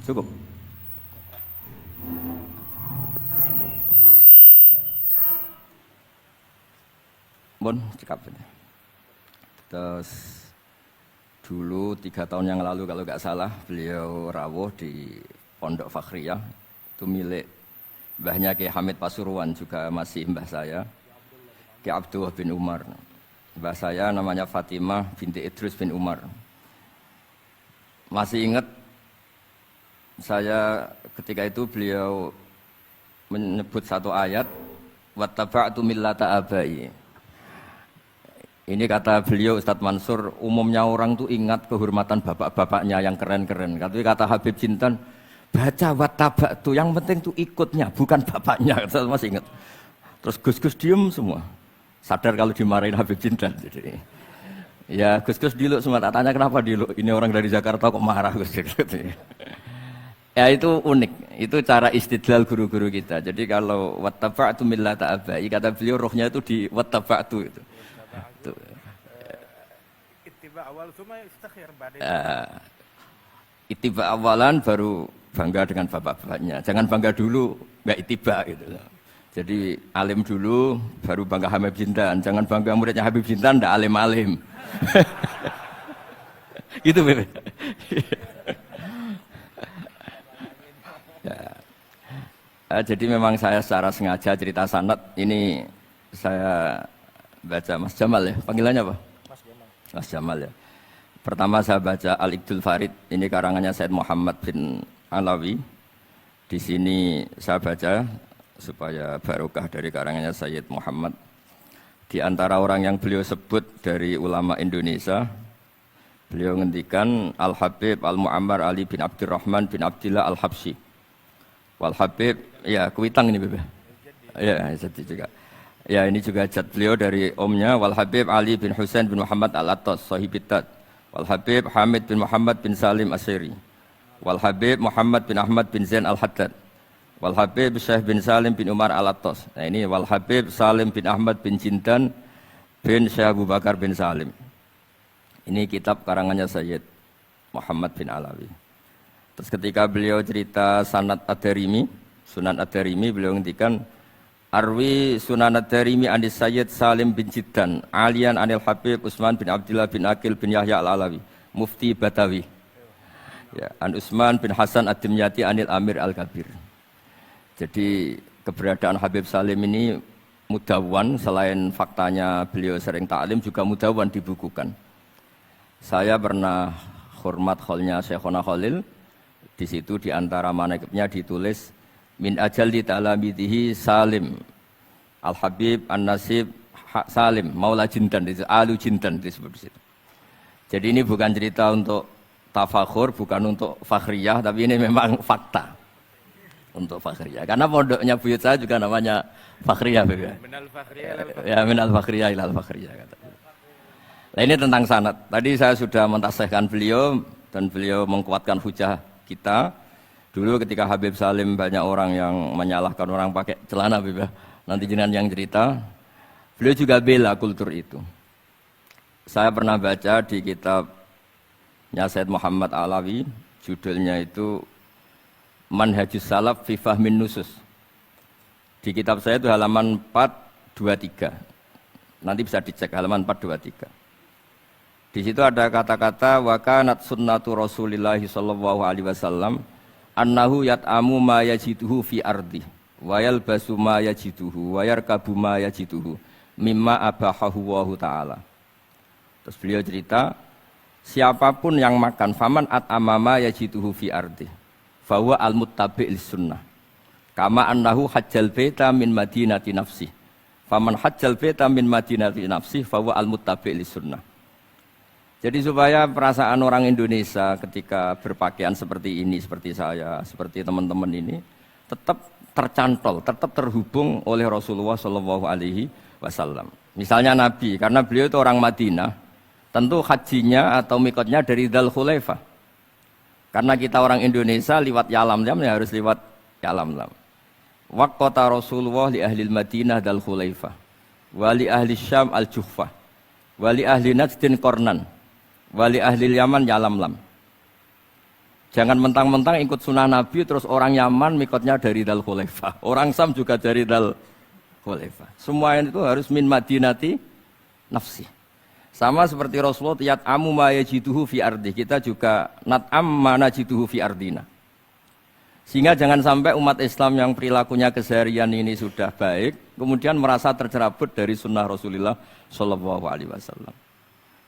Cukup. Bon, cekap saja. Terus dulu 3 tahun yang lalu kalau nggak salah beliau rawuh di Pondok Fakhriyah, itu milik mbahnya Ki Hamid Pasuruan, juga masih mbah saya, Ki Abdullah bin Umar. Mbah saya namanya Fatimah binti Idrus bin Umar. Masih ingat saya ketika itu beliau menyebut satu ayat, wattaba'tu millata abai. Ini kata beliau Ustadz Mansur, umumnya orang tuh ingat kehormatan bapak-bapaknya yang keren-keren. Kata Habib Jintan, baca wattaba'tu, yang penting tuh ikutnya, bukan bapaknya. Saya masih ingat. Terus Gus-Gus diem semua. Sadar kalau dimarahin Habib Jintan. Jadi, ya Gus-Gus diluk semua, tak tanya kenapa diluk. Ini orang dari Jakarta kok marah Gus. Ya itu unik, itu cara istidlal guru-guru kita. Jadi kalau wattaba'tu millata abai, kata beliau rohnya itu di wattaba'tu itu. Ittiba awal cuma istakhir badai. Ittiba awalan baru bangga dengan bapak-bapaknya. Jangan bangga dulu nggak ittiba gitu. Jadi alim dulu baru bangga Habib Jintan. Jangan bangga muridnya Habib Jintan ndak alim-alim. Gitu Bebe. Ya. Jadi memang saya secara sengaja cerita sanad ini saya baca Mas Jamal ya, panggilannya apa? Mas Jamal. Mas Jamal ya. Pertama saya baca Al-Iqdul Farid, ini karangannya Said Muhammad bin Alawi. Di sini saya baca supaya barokah dari karangannya Sayyid Muhammad. Di antara orang yang beliau sebut dari ulama Indonesia, beliau ngendikan Al-Habib Al-Mu'ammar Ali bin Abdurrahman bin Abdillah Al-Habsyi. Wal-Habib, ya kuitang ini Bebe. Ya, jadi juga. Ya ini juga jad beliau dari omnya Wal Habib Ali bin Husain bin Muhammad Al-Attas Sahibitat, Wal Habib Hamid bin Muhammad bin Salim Asyiri, Wal Habib Muhammad bin Ahmad bin Zain Al-Haddad, Wal Habib Syekh bin Salim bin Umar Al-Attas. Nah ini Wal Habib Salim bin Ahmad bin Jindan bin Syekh Abu Bakar bin Salim. Ini kitab karangannya Sayyid Muhammad bin Alawi. Terus ketika beliau cerita Sanad Ad-Darimi, Sunan Ad-Darimi, beliau ngendikan Arwi Sunan Ad-Darimi anis Sayyid Salim bin Jiddan Alian anil Habib Utsman bin Abdillah bin Akil bin Yahya Al-Alawi Mufti Batawi, ya, an Utsman bin Hasan Ad-Dimyati anil Amir Al-Kabir. Jadi keberadaan Habib Salim ini mudawwan, selain faktanya beliau sering taklim juga mudawwan dibukukan. Saya pernah hormat kholnya Syekhona Khalil, di situ di antara manaqibnya ditulis min ajalli ta'lamidhihi Salim Al-Habib An-Nasib Salim Maula Jindan, itu Alu Jindan disebut di situ. Jadi ini bukan cerita untuk tafakhur, bukan untuk fakhriyah, tapi ini memang fakta untuk fakhriyah. Karena pondoknya buyut saya juga namanya fakhriyah, Minal fakhriyah ilal fakhriyah. ya minal fakhriyah ilal fakhriyah kata. Nah ini tentang sanad. Tadi saya sudah mentasihkan beliau dan beliau mengkuatkan hujah kita. Dulu ketika Habib Salim banyak orang yang menyalahkan orang pakai celana, Beb. Nanti jenengan yang cerita. Beliau juga bela kultur itu. Saya pernah baca di kitabnya Said Muhammad Alawi, judulnya itu Manhajus Salaf fi Fahmin Nusus. Di kitab saya itu halaman 423. Nanti bisa dicek halaman 423. Di situ ada kata-kata wa kanat sunnatu Rasulillah sallallahu alaihi wasallam annahu yat'amu ma yajiduhu fi ardi wa yalbasu ma yajiduhu wa yarkabu ma yajiduhu mimma abahahu wa ta'ala. Terus beliau cerita, siapapun yang makan faman at'ama ma yajiduhu fi ardi fa huwa al-muttabi' lis-sunnah kama annahu hajjal baita min madinati nafsi faman hajjal baita min madinati nafsi fa huwa al-muttabi' lis-sunnah. Jadi supaya perasaan orang Indonesia ketika berpakaian seperti ini, seperti saya, seperti teman-teman ini, tetap tercantol, tetap terhubung oleh Rasulullah Shallallahu Alaihi Wasallam. Misalnya Nabi, karena beliau itu orang Madinah, tentu hajinya atau mikotnya dari Dzul Khulaifah. Karena kita orang Indonesia liwat Yalamlam ya harus liwat Yalamlam. Waqata Rasulullah li ahli Madinah Dzul Khulaifah, wa li ahli Syam al-Juhfah, wa li ahli Najdin Qarnan, wali ahli Yaman Yalamlam. Jangan mentang-mentang ikut sunnah Nabi terus orang Yaman mikotnya dari Dzul Khulaifah, orang Sam juga dari Dzul Khulaifah. Semua itu harus min madinati nafsi. Sama seperti Rasulullah yat'amu ma yajiduhu fi ardi, kita juga nat'am ma najiduhu fi ardina. Sehingga jangan sampai umat Islam yang perilakunya keseharian ini sudah baik, kemudian merasa tercerabut dari sunnah Rasulullah Shallallahu Alaihi Wasallam.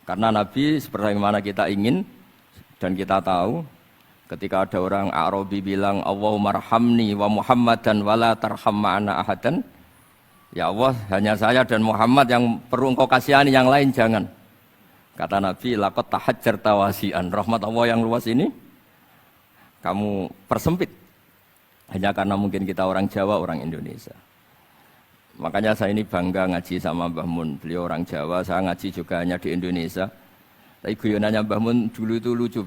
Karena Nabi seperti mana kita ingin dan kita tahu, ketika ada orang Arabi bilang Allahumma arhamni wa Muhammadan wala tarham ma'ana ahadan, ya Allah hanya saya dan Muhammad yang perlu engkau kasihani, yang lain jangan. Kata Nabi, laqad tahajjarta wasi'an, rahmat Allah yang luas ini kamu persempit hanya karena mungkin kita orang Jawa, orang Indonesia. Makanya saya ini bangga ngaji sama Mbah Mun. Beliau orang Jawa, saya ngaji juga hanya di Indonesia. Tapi guyonannya Mbah Mun dulu itu lucu.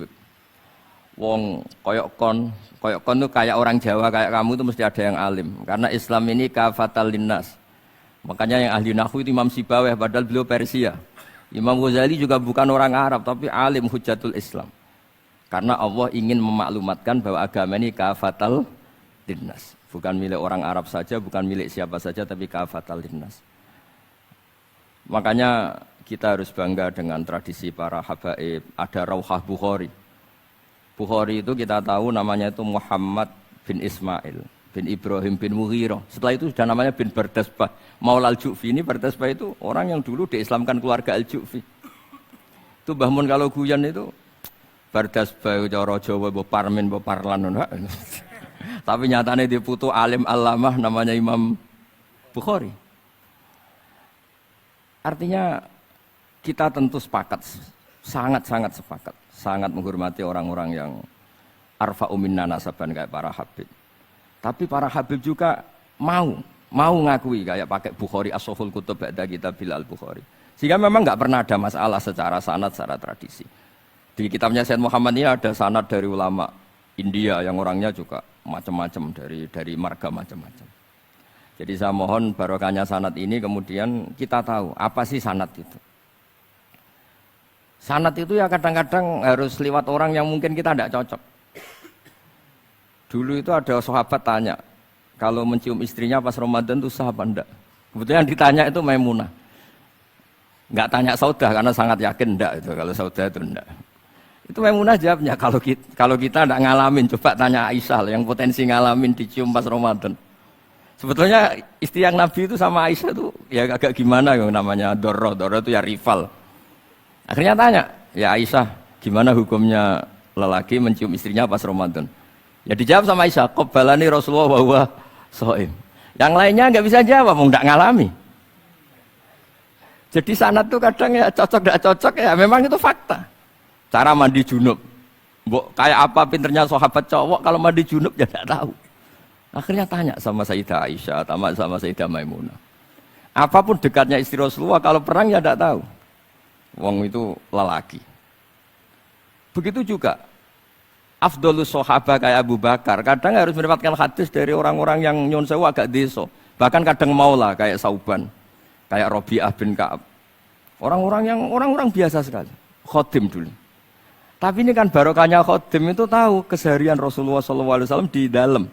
Wong koyok kon itu kayak orang Jawa, kayak kamu itu mesti ada yang alim. Karena Islam ini kafatal linnas. Makanya yang ahli nahwu itu Imam Sibawayh, padahal beliau Persia. Imam Ghazali juga bukan orang Arab, tapi alim hujatul Islam. Karena Allah ingin memaklumatkan bahwa agama ini kafatal linnas. Bukan milik orang Arab saja, bukan milik siapa saja, tapi kafatal linnas. Makanya kita harus bangga dengan tradisi para habaib. Ada Rauhah Bukhari. Bukhari itu kita tahu namanya itu Muhammad bin Ismail bin Ibrahim bin Mughirah. Setelah itu sudah namanya bin Bardasbah. Maula al-Ju'fi ini Bardasbah itu orang yang dulu diislamkan keluarga al-Ju'fi. Itu Mbah Mun kalau guyon itu Bardasbah cara Jawa mbok parmin mbok parlan. Tapi nyatanya dia putu alim alamah namanya Imam Bukhari. Artinya kita tentu sepakat, sangat-sangat sepakat, sangat menghormati orang-orang yang arfa'u minna nasaban kayak para habib. Tapi para habib juga mau ngakui kayak pakai Bukhari as-Sahihul Kutub ba'da kitab al-Bukhari. Sehingga memang nggak pernah ada masalah secara sanad, secara tradisi. Di kitabnya Sayyid Muhammad ini ada sanad dari ulama India yang orangnya juga macam-macam dari marga macam-macam. Jadi saya mohon barokahnya sanad ini kemudian kita tahu apa sih sanad itu. Sanad itu ya kadang-kadang harus lewat orang yang mungkin kita tidak cocok. Dulu itu ada sahabat tanya, kalau mencium istrinya pas Ramadan itu sah apa enggak? Kebetulan ditanya itu Maimunah. Enggak tanya Saudah karena sangat yakin enggak itu, kalau Saudah itu enggak. Itu Maimunah jawabnya, kalau kita enggak ngalamin, coba tanya Aisyah yang potensi ngalamin dicium pas Ramadan. Sebetulnya istri yang Nabi itu sama Aisyah itu ya agak gimana yang namanya Doro itu ya rival. Akhirnya tanya, ya Aisyah gimana hukumnya lelaki mencium istrinya pas Ramadan? Ya dijawab sama Aisyah, qabbalani Rasulullah wa huwa shaim. Yang lainnya enggak bisa jawab, mau enggak ngalami. Jadi sanad itu kadang ya cocok enggak cocok ya memang itu fakta. Cara mandi junub. Mbok kayak apa pinternya sahabat cowok kalau mandi junub ya enggak tahu. Akhirnya tanya sama Sayyidah Aisyah, sama Sayyidah Maimunah. Apapun dekatnya istri Rasulullah kalau perang ya enggak tahu. Wong itu lelaki. Begitu juga afdhalus sahabah kayak Abu Bakar, kadang harus mendapatkan hadis dari orang-orang yang nyun sewu agak deso. Bahkan kadang maula kayak Sauban, kayak Rabi'ah bin Ka'ab. Orang-orang biasa sekali. Khodim dulu. Tapi ini kan barokahnya khodim itu tahu keseharian Rasulullah SAW di dalam.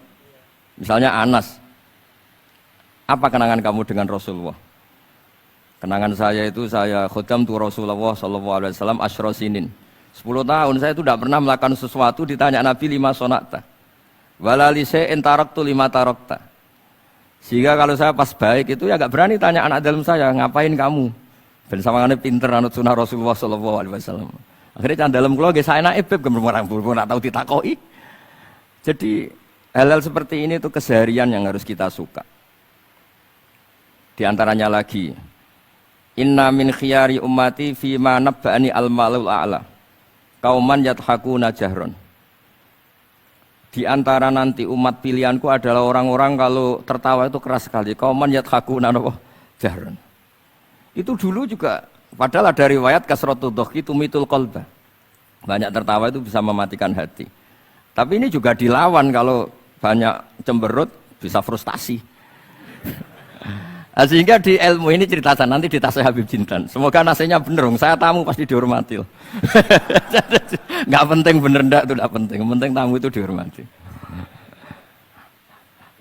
Misalnya Anas. Apa kenangan kamu dengan Rasulullah? Kenangan saya itu saya khodam tu Rasulullah SAW asyra sinin. 10 tahun saya itu tidak pernah melakukan sesuatu ditanya Nabi 5 sonata. Wala li syai'in taraktu 5 tarakta. Sehingga kalau saya pas baik itu ya enggak berani tanya anak dalam saya, ngapain kamu? Ben sawangane pinter anut sunah Rasulullah SAW. Akhirnya can dalam kula nggih saenake beb gemrung ora tahu ditakoki. Jadi hal-hal seperti ini itu keseharian yang harus kita suka. Di antaranya lagi, inna min khiyari ummati fima nabba'ani al-malul a'la. Kauman yathakuna jahron. Di antara nanti umat pilihanku adalah orang-orang kalau tertawa itu keras sekali. Kauman yathakuna jahron. Itu dulu juga, padahal ada riwayat kasratud dhahki tumitul qalba. Banyak tertawa itu bisa mematikan hati. Tapi ini juga dilawan kalau banyak cemberut bisa frustasi. Nah, sehingga di ilmu ini cerita saya nanti di tasnya Habib Jintan. Semoga nasinya bener, saya tamu pasti dihormati loh. Nggak penting bener ndak itu nggak penting, yang penting tamu itu dihormati.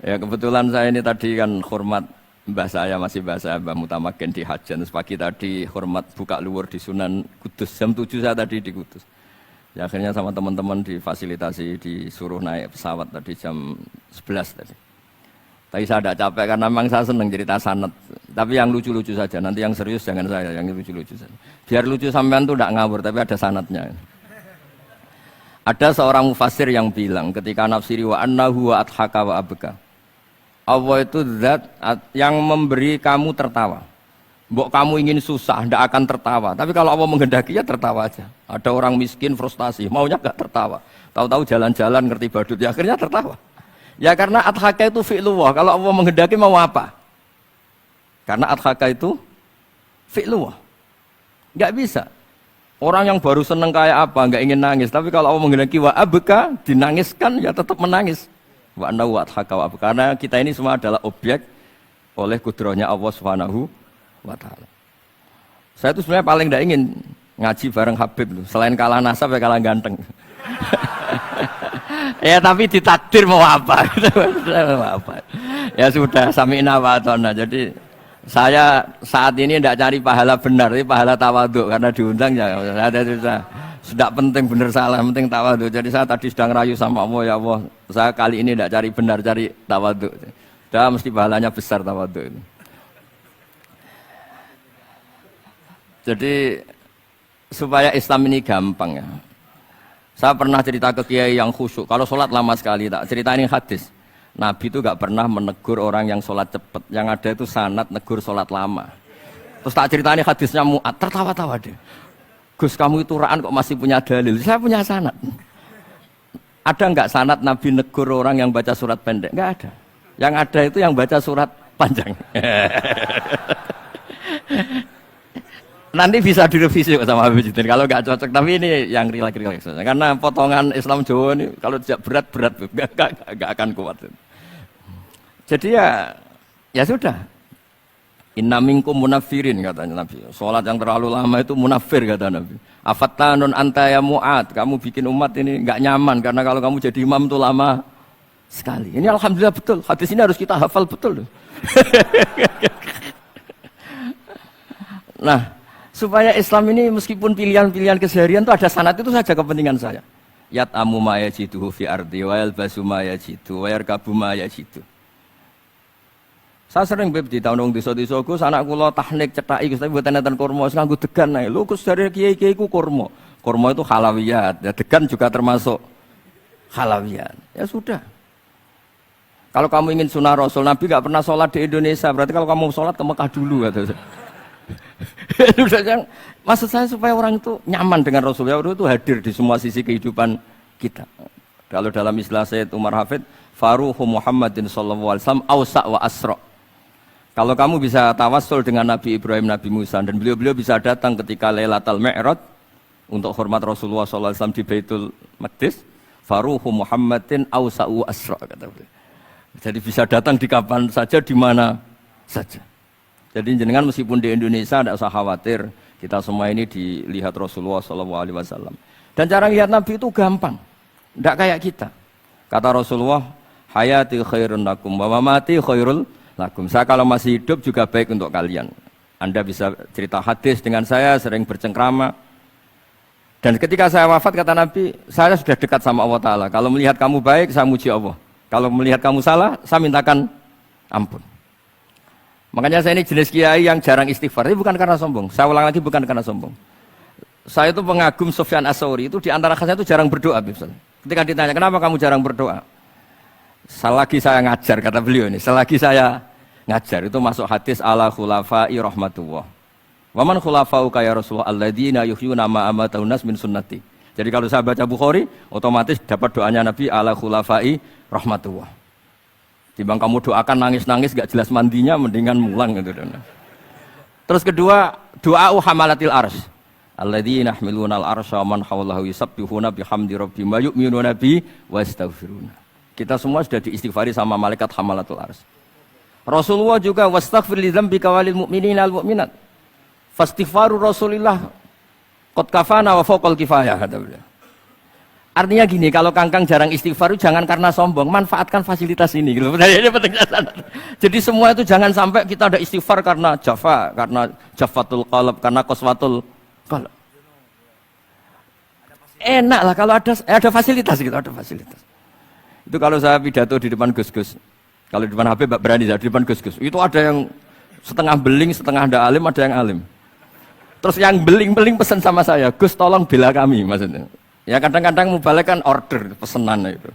Ya kebetulan saya ini tadi kan hormat mbah saya masih mbah saya Mbah Mutamakin di Hajan. Terus pagi tadi hormat buka luar di Sunan Kudus jam 7 saya tadi di Kudus. Ya, akhirnya sama teman-teman difasilitasi disuruh naik pesawat tadi jam 11 tadi. Tapi saya tidak capek karena memang saya senang cerita sanad. Tapi yang lucu-lucu saja. Nanti yang serius jangan saya, yang lucu-lucu saja. Biar lucu sampean tuh tidak ngawur, tapi ada sanadnya. Ada seorang mufassir yang bilang ketika nafsiri wa annahu wa adhaka wa abka. Allah itu zat yang memberi kamu tertawa. Mbok kamu ingin susah, tidak akan tertawa. Tapi kalau Allah menghendaki ya tertawa aja. Ada orang miskin frustasi, maunya gak tertawa. Tahu-tahu jalan-jalan ngerti badut, ya akhirnya tertawa. Ya karena adhaka itu fi'lullah. Kalau Allah menghendaki mau apa? Karena adhaka itu fi'lullah. Enggak bisa. Orang yang baru seneng kayak apa, enggak ingin nangis. Tapi kalau Allah menghendaki wa abka, dinangiskan ya tetap menangis. Wa anna wa adhaka wa abka. Karena kita ini semua adalah objek oleh kudrahnya Allah Subhanahu wa ta'ala. Saya itu sebenarnya paling enggak ingin ngaji bareng Habib loh. Selain kalah nasab ya kalah ganteng. Ya tapi ditakdir mau apa? Ya sudah sami'na wa ata'na. Jadi saya saat ini tidak cari pahala benar, tapi pahala tawaduk karena diundang ya. Sudah penting benar salah, penting tawaduk. Jadi saya tadi sedang rayu sama Allah, ya Allah, saya kali ini tidak cari benar, cari tawaduk. Sudah mesti pahalanya besar tawaduk itu. Jadi supaya Islam ini gampang ya. Saya pernah cerita ke kiai yang khusyuk. Kalau sholat lama sekali, tak cerita ini hadis. Nabi itu gak pernah menegur orang yang sholat cepat. Yang ada itu sanad negur sholat lama. Terus tak cerita ini hadisnya Mu'ad, tertawa-tawa deh. Gus kamu itu raan kok masih punya dalil? Saya punya sanad. Ada nggak sanad Nabi negur orang yang baca surat pendek? Nggak ada. Yang ada itu yang baca surat panjang. Nanti bisa direvisi sama Habib Jitin kalau nggak cocok, tapi ini yang rileks karena potongan Islam Jawa ini kalau tidak berat nggak akan kuat. Jadi ya sudah. Inna minkum munafirin katanya Nabi. Sholat yang terlalu lama itu munafir kata Nabi. Afattanun anta ya Mu'ad, kamu bikin umat ini nggak nyaman karena kalau kamu jadi imam itu lama sekali. Ini alhamdulillah betul. Hadis ini harus kita hafal betul. Nah, supaya Islam ini meskipun pilihan-pilihan keseharian itu ada sanad itu saja kepentingan saya. Yat'amu ma yajiduhu fi ardi wa yalbasu ma yajidu wa yarkabu ma yajidu. Saya sering beb di tahun desa-desa Gus anak kula tahnik cethaki Gus tapi mboten enten kurma nganggo degan ae. Lho Gus dari kiai-kiai ku kurma. Kurma itu halawiyat. Ya degan juga termasuk halawiyat. Ya sudah. Kalau kamu ingin sunnah Rasul, Nabi enggak pernah sholat di Indonesia. Berarti kalau kamu sholat ke Mekah dulu kata saya. Maksud saya supaya orang itu nyaman dengan Rasulullah itu hadir di semua sisi kehidupan kita. Kalau dalam istilah Sayyid Umar Hafid, Faruhu Muhammadin sallallahu alaihi wasallam awsa' wa asra'. Kalau kamu bisa tawassul dengan Nabi Ibrahim, Nabi Musa dan beliau-beliau bisa datang ketika Lailatul Mi'raj untuk hormat Rasulullah sallallahu alaihi wasallam di Baitul Maqdis, Faruhu Muhammadin awsa'u asra' kata beliau. Jadi bisa datang di kapan saja di mana saja. Jadi jenengan meskipun di Indonesia tidak usah khawatir, kita semua ini dilihat Rasulullah SAW. Dan cara lihat Nabi itu gampang, tidak kayak kita. Kata Rasulullah, hayati khairun lakum, wa mamati khairul lakum. Saya kalau masih hidup juga baik untuk kalian. Anda bisa cerita hadis dengan saya, sering bercengkrama. Dan ketika saya wafat kata Nabi, saya sudah dekat sama Allah Ta'ala. Kalau melihat kamu baik, saya muji Allah. Kalau melihat kamu salah, saya mintakan ampun. Makanya saya ini jenis kiai yang jarang istighfar. Ini bukan karena sombong. Saya ulang lagi bukan karena sombong. Saya itu pengagum Sufyan As-Tsauri. Itu di antara khasnya itu jarang berdoa. Ketika ditanya, kenapa kamu jarang berdoa? Selagi saya ngajar, kata beliau ini. Selagi saya ngajar, itu masuk hadis ala khulafa'i rahmatullah. Wa man khulafa'u kaya Rasulullah alladzina yuhyuna ma amatahun nas min sunnati. Jadi kalau saya baca Bukhari, otomatis dapat doanya Nabi ala khulafa'i rahmatullah. Timbang kamu doakan nangis-nangis gak jelas mandinya, mendingan mulang gitu. Terus kedua, doa hamalatil arsy. Alladzina yahmiluna al-arsya wa man hawlahu yusabbihuna bihamdi rabbihim wa yu'minuna bi wa yastaghfiruna. Kita semua sudah diistighfari sama malaikat hamalatul arsy. Rasulullah juga wastaghfir li dzambika walil mu'minina wal mu'minat. Fastighfaru Rasulillah qad kafana wa fawqal kifayah kata beliau. Artinya gini, kalau kangkang jarang istighfar jangan karena sombong, manfaatkan fasilitas ini gitu. Ini pentingnya. Jadi semua itu jangan sampai kita ada istighfar karena jafa, karena jafatul qalb, karena qaswatul qalb. Enak lah kalau ada fasilitas gitu, ada fasilitas. Itu kalau saya pidato di depan Gus-Gus. Kalau di depan Habib berani di depan Gus-Gus. Itu ada yang setengah beling, setengah ada alim, ada yang alim. Terus yang beling-beling pesan sama saya, Gus tolong bela kami maksudnya. Ya kadang-kadang mubalek kan order pesanan itu.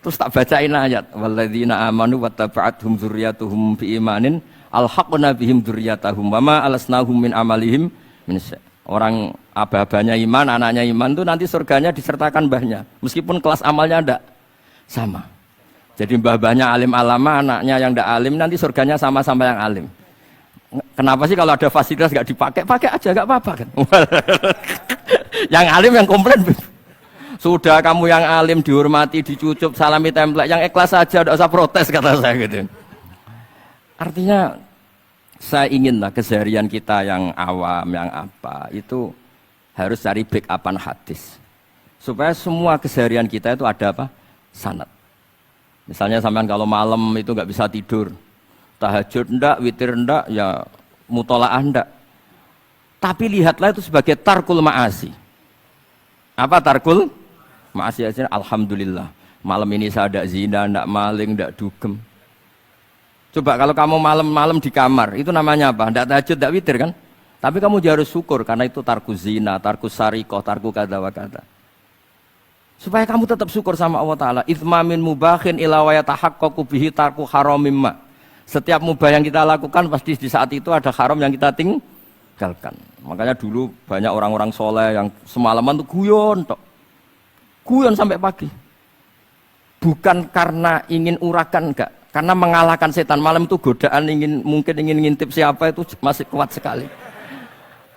Terus tak bacain ayat walladzina amanu wattaba'athum dzurriyyatuhum biimanin alhaqna bihim dzurriyyatahum wama alasnahum min amalihim min syai'. Orang aba-abanya iman, anaknya iman itu nanti surganya disertakan mbahnya. Meskipun kelas amalnya ndak sama. Jadi mbah-mbahnya alim alama, anaknya yang ndak alim nanti surganya sama-sama yang alim. Kenapa sih kalau ada fasilitas nggak dipakai? Pakai aja nggak apa-apa kan. Yang alim yang komplain. Sudah kamu yang alim dihormati, dicucup, salami template, yang ikhlas saja, tidak usah protes kata saya gitu. Artinya saya inginlah keseharian kita yang awam, yang apa itu harus cari backupan hadis supaya semua keseharian kita itu ada apa? Sanad. Misalnya sampean kalau malam itu nggak bisa tidur, tahajud ndak, witir ndak, ya mutolaah ndak. Tapi lihatlah itu sebagai tarkul ma'asi. Apa tarkul ma'asi? Alhamdulillah malam ini saya ndak zina, ndak maling, ndak dugem. Coba kalau kamu malam-malam di kamar, itu namanya apa? Ndak tahajud, ndak witir kan? Tapi kamu harus syukur karena itu tarku zina, tarku sarikoh, tarku kada wa kada. Supaya kamu tetap syukur sama Allah Ta'ala. Ithmamin mubakhin ila wa yatahaqqaqu bihi tarku haramim ma. Setiap mubah yang kita lakukan pasti di saat itu ada haram yang kita tinggalkan. Makanya dulu banyak orang-orang soleh yang semalaman tuh guyon tok. Guyon sampai pagi. Bukan karena ingin urakan enggak, karena mengalahkan setan. Malam itu godaan mungkin ingin ngintip siapa itu masih kuat sekali.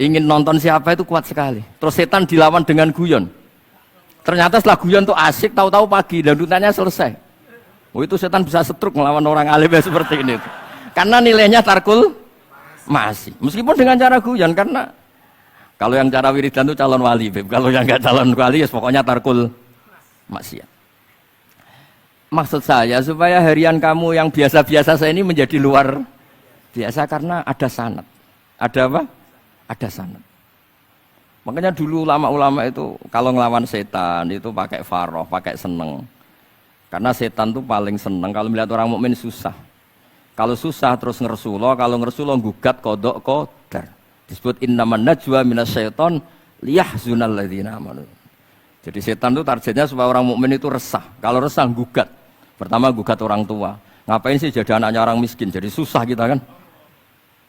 Ingin nonton siapa itu kuat sekali. Terus setan dilawan dengan guyon. Ternyata setelah guyon tuh asik, tahu-tahu pagi dan dutannya selesai. Oh itu setan bisa setruk melawan orang alim seperti ini. Karena nilainya tarkul masih. Meskipun dengan cara guyon, karena kalau yang cara wiridan itu calon wali, Beb. Kalau yang nggak calon wali ya pokoknya tarkul maksiat. Maksud saya supaya harian kamu yang biasa-biasa saya ini menjadi luar biasa karena ada sanad. Ada apa? Ada sanad. Makanya dulu ulama-ulama itu kalau ngelawan setan itu pakai faroh, pakai seneng. Karena setan itu paling seneng kalau melihat orang mukmin susah. Kalau susah terus ngersulo, kalau ngersulo gugat kodok qadar. Disebut innaman najwa minasyaiton liyahzunal ladzina amanu. Jadi setan itu targetnya supaya orang mukmin itu resah. Kalau resah gugat. Pertama gugat orang tua. Ngapain sih jadi anaknya orang miskin? Jadi susah kita kan.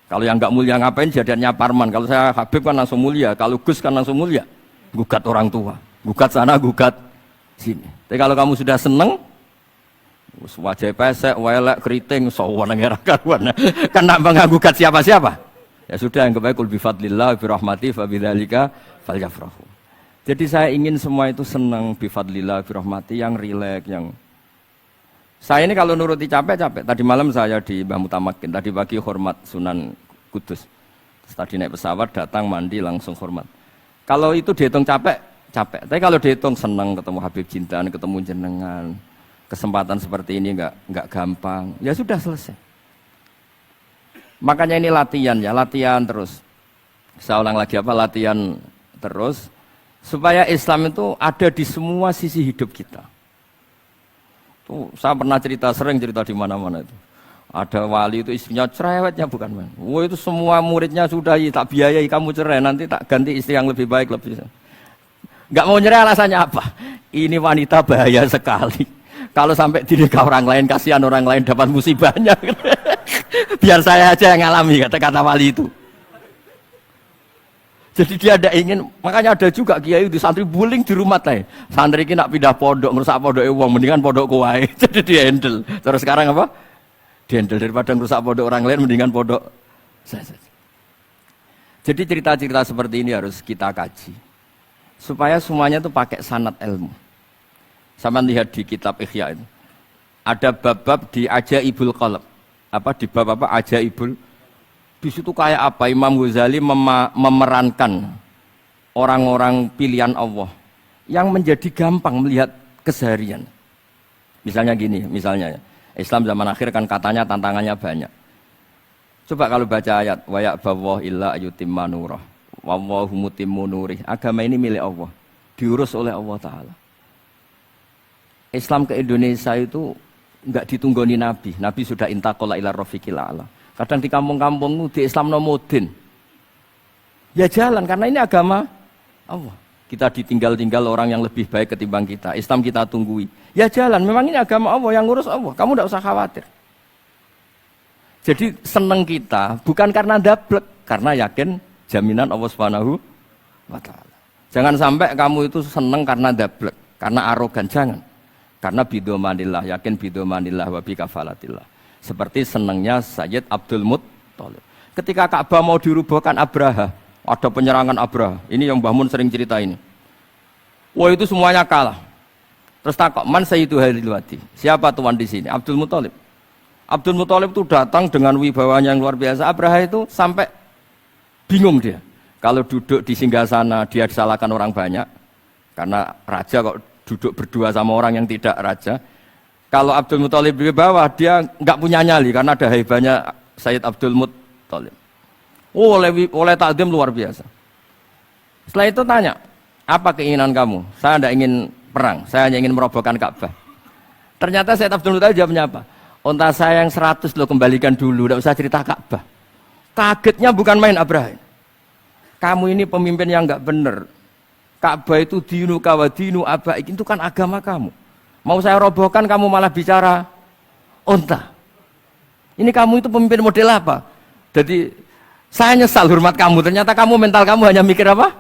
Kalau yang nggak mulia ngapain jadinya parman? Kalau saya Habib kan langsung mulia, kalau Gus kan langsung mulia. Gugat orang tua, gugat sana, gugat sini. Tapi kalau kamu sudah seneng, wajah pesek, welek, keriting, sawan ngerah karuan. Kan nak gugat siapa-siapa? Ya sudah yang kebaik kul bifadlillah birahmati fabidzalika falyafrahu. Jadi saya ingin semua itu senang bifadlillah birahmati yang rileks, yang saya ini kalau nuruti capek-capek. Tadi malam saya di Mbah Mutamakin, tadi pagi hormat Sunan Kudus. Terus tadi naik pesawat, datang mandi langsung hormat. Kalau itu dihitung capek, capek. Tapi kalau dihitung senang ketemu Habib Jintan, ketemu jenengan, kesempatan seperti ini nggak gampang. Ya sudah selesai. Makanya ini latihan ya, latihan terus. Saya ulang lagi apa? Latihan terus supaya Islam itu ada di semua sisi hidup kita. Tuh, saya pernah sering cerita di mana-mana itu. Ada wali itu istrinya cerewetnya bukan main. Wah itu semua muridnya sudah tak biayai kamu cerai, nanti tak ganti istri yang lebih baik lebih. Nggak mau nyerah alasannya apa? Ini wanita bahaya sekali. Kalau sampai dinikah orang lain, kasihan orang lain dapat musibahnya. Biar saya aja yang ngalami kata-kata wali itu. Jadi dia ada ingin, makanya ada juga kiai di santri buling di rumah teh. Santri ini nak pindah pondok, ngerusak pondok uang, mendingan pondok kuai. Jadi dia handle. Terus sekarang apa? Dia handle daripada ngerusak pondok orang lain, mendingan pondok saya. Jadi cerita-cerita seperti ini harus kita kaji, supaya semuanya itu pakai sanad ilmu. Sama lihat di kitab Ihya itu. ada bab-bab di Ajaibul Qalb. Apa di bab apa Ajaibul. Di situ kayak apa Imam Ghazali memerankan orang-orang pilihan Allah yang menjadi gampang melihat keseharian. Misalnya gini, misalnya Islam zaman akhir kan katanya tantangannya banyak. Coba kalau baca ayat wa ya'ballahu illa yutimma nurah wallahu mutimmu nurih. Agama ini milik Allah, diurus oleh Allah Ta'ala. Islam ke Indonesia itu enggak ditunggoni Nabi. Nabi sudah intaqala ila rafiqil a'la. Kadang di kampung-kampung di Islam nomodin. Ya jalan karena ini agama Allah. Kita ditinggal-tinggal orang yang lebih baik ketimbang kita. Islam kita tunggui. Ya jalan, memang ini agama Allah yang ngurus Allah. Kamu enggak usah khawatir. Jadi seneng kita bukan karena dablek, karena yakin jaminan Allah Subhanahu wa taala. Jangan sampai kamu itu seneng karena dablek, karena arogan, jangan. Karena bidomanillah, yakin bidomanillah wa bikafalatillah. Seperti senangnya Sayyid Abdul Muttalib. Ketika Ka'bah mau dirubuhkan Abraha, ada penyerangan Abraha. Ini yang Mbah Mun sering cerita ini. Wah itu semuanya kalah. Terus takok, man sayyidu hadhil wadi? Siapa tuan di sini? Abdul Muttalib. Abdul Muttalib itu datang dengan wibawanya yang luar biasa. Abraha itu sampai bingung dia. Kalau duduk di singgasana dia disalahkan orang banyak. Karena raja kok duduk berdua sama orang yang tidak raja. Kalau Abdul Muttalib di bawah, dia nggak punya nyali karena ada haibahnya Sayyid Abdul Muttalib. Oh, oleh takdim luar biasa. Setelah itu tanya, apa keinginan kamu? Saya tidak ingin perang, saya hanya ingin merobohkan Ka'bah. Ternyata Sayyid Abdul Muttalib jawabnya apa? Unta saya yang 100 lo kembalikan dulu, tidak usah cerita Ka'bah. Kagetnya bukan main Abraha. Kamu ini pemimpin yang nggak benar. Ka'bah itu dinu kawadinu abaik, itu kan agama kamu. Mau saya robohkan kamu malah bicara unta. Ini kamu itu pemimpin model apa? Jadi saya nyesal hormat kamu. Ternyata kamu mental kamu hanya mikir apa?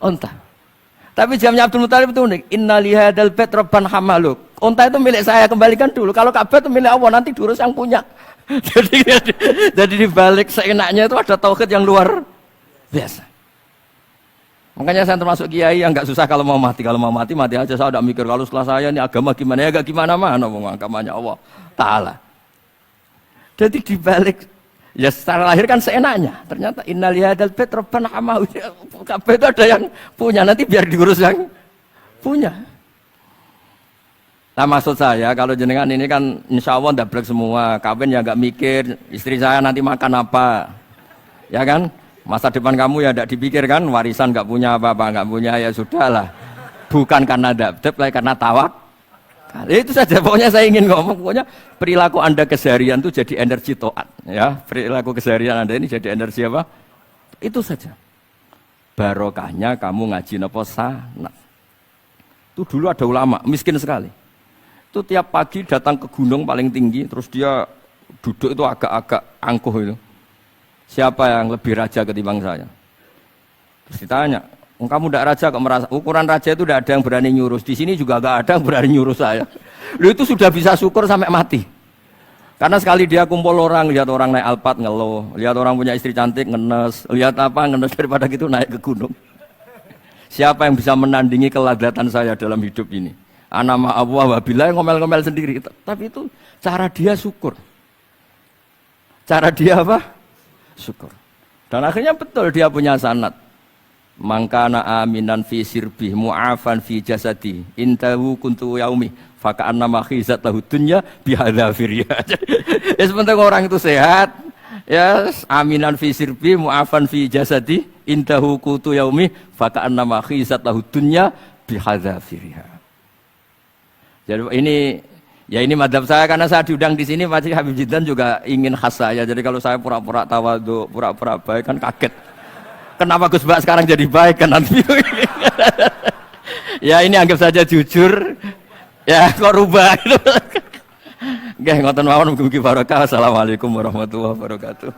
Unta. Tapi jamnya Abdul Muttalib itu unik. Inna lihadal bait rabban hamaluk. Unta itu milik saya, kembalikan dulu. Kalau Ka'bah itu milik Allah, nanti diurus yang punya. jadi di balik seenaknya itu ada tauhid yang luar biasa. Makanya saya termasuk kiai yang nggak susah kalau mau mati. Kalau mau mati, mati aja. Saya tidak mikir kalau setelah saya ini agama gimana ya, gak gimana-mana. Agamanya Allah Ta'ala. Jadi dibalik, ya secara lahir kan seenaknya. Ternyata inna lihadal bait rabban hamahu. Kabeh itu ada yang punya, nanti biar diurus yang punya. Nah maksud saya, kalau jenengan ini kan insya Allah dablek semua. Kawin ya nggak mikir, istri saya nanti makan apa. Ya kan? Masa depan kamu ya tidak dipikirkan, warisan nggak punya apa-apa, nggak punya ya sudahlah. Bukan karena dablek, karena tawak. Itu saja pokoknya saya ingin ngomong, pokoknya perilaku Anda keseharian itu jadi energi taat, ya. Perilaku keseharian Anda ini jadi energi apa? Itu saja. Barokahnya kamu ngaji napa sanad. Itu dulu ada ulama miskin sekali. Itu tiap pagi datang ke gunung paling tinggi, terus dia duduk itu agak-agak angkuh itu. Siapa yang lebih raja ketimbang saya? Terus ditanya, kamu tidak raja kok merasa? Ukuran raja itu tidak ada yang berani nyurus. Di sini juga tidak ada yang berani nyurus saya. Lu itu sudah bisa syukur sampai mati. Karena sekali dia kumpul orang, lihat orang naik Alphard ngeluh, lihat orang punya istri cantik ngenes, lihat apa ngenes daripada gitu naik ke gunung. Siapa yang bisa menandingi keladatan saya dalam hidup ini? Anama Allah wabillah ngomel-ngomel sendiri. Tapi itu cara dia syukur. Cara dia apa? Syukur. Dan akhirnya betul dia punya sanad. Mangkana aminan fi sirbih mu'afan fi jasadi intahu kuntu yaumi faka'anna ma khizat lahu dunya bihadzafir. Ya sebentar orang itu sehat, ya aminan fi sirbih mu'afan fi jasadi intahu kuntu yaumi faka'anna ma khizat lahu dunya bihadzafir. Jadi ini madhab saya karena saya diundang di sini pasti Habib Jiddan juga ingin khas saya. Jadi kalau saya pura-pura tawadhu, pura-pura baik kan kaget. Kenapa Gus Bak sekarang jadi baik kan nanti? Ya ini anggap saja jujur. Ya kok rubah gitu. Nggih ngoten mawon mugi-mugi barokah. Assalamualaikum warahmatullahi wabarakatuh.